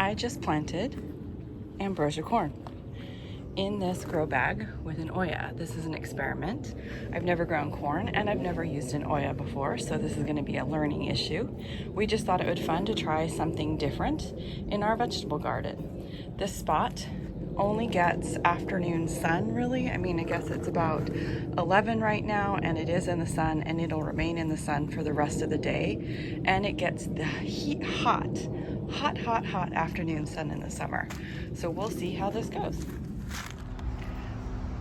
I just planted ambrosia corn in this grow bag with an Oya. This is an experiment. I've never grown corn and I've never used an Oya before, so this is going to be a learning issue. We just thought it would be fun to try something different in our vegetable garden. This spot only gets afternoon sun, really. I mean, I guess it's about 11 right now, and it is in the sun, and it'll remain in the sun for the rest of the day. And it gets the hot afternoon sun in the summer. So we'll see how this goes.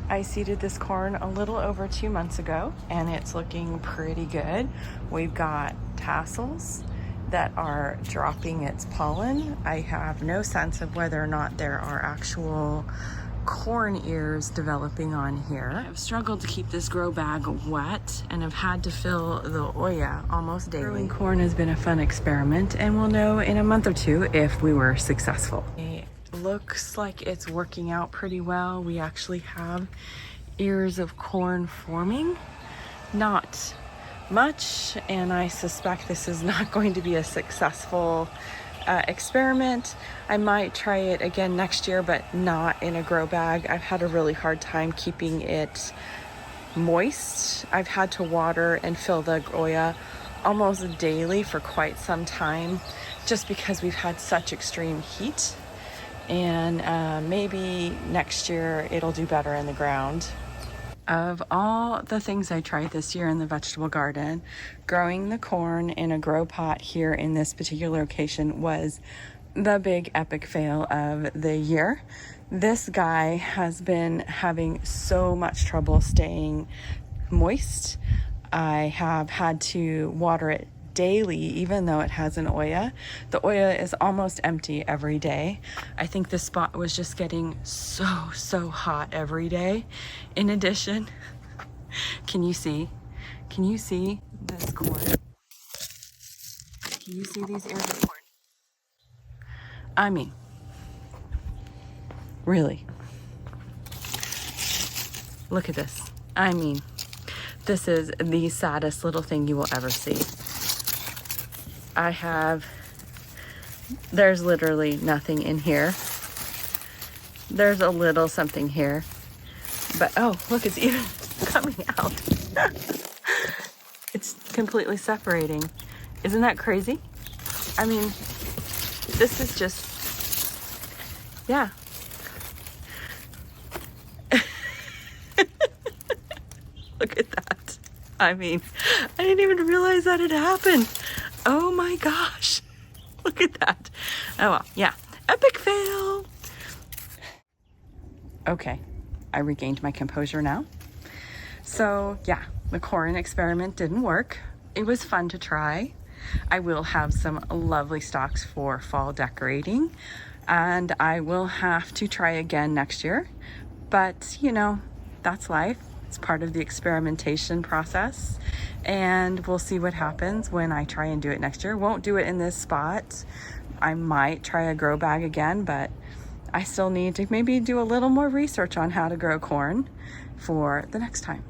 I seeded this corn a little over 2 months ago, and it's looking pretty good. We've got tassels that are dropping its pollen. I have no sense of whether or not there are actual corn ears developing on here. I've struggled to keep this grow bag wet and have had to fill the Oya almost daily. Growing corn has been a fun experiment, and we'll know in a month or two if we were successful. It looks like it's working out pretty well. We actually have ears of corn forming. Not much, and I suspect this is not going to be a successful experiment. I might try it again next year, but not in a grow bag. I've had a really hard time keeping it moist. I've had to water and fill the Oya almost daily for quite some time, just because we've had such extreme heat. And maybe next year it'll do better in the ground. Of all the things I tried this year in the vegetable garden, growing the corn in a grow pot here in this particular location was the big epic fail of the year. This guy has been having so much trouble staying moist. I have had to water it daily, even though it has an Oya. The Oya is almost empty every day. I think this spot was just getting so hot every day. In addition, can you see this corn? Can you see these ears of corn? I mean, really, look at this. I mean, this is the saddest little thing you will ever see. There's literally nothing in here. There's a little something here, but oh, look, it's even coming out. It's completely separating. Isn't that crazy? I mean, this is just, yeah. Look at that. I mean, I didn't even realize that had happened. Oh my gosh, look at that. Oh well, yeah, epic fail. Okay, I regained my composure now. So yeah, the corn experiment didn't work. It was fun to try. I will have some lovely stalks for fall decorating, and I will have to try again next year. But you know, that's life. It's part of the experimentation process, and we'll see what happens when I try and do it next year. Won't do it in this spot. I might try a grow bag again, but I still need to maybe do a little more research on how to grow corn for the next time.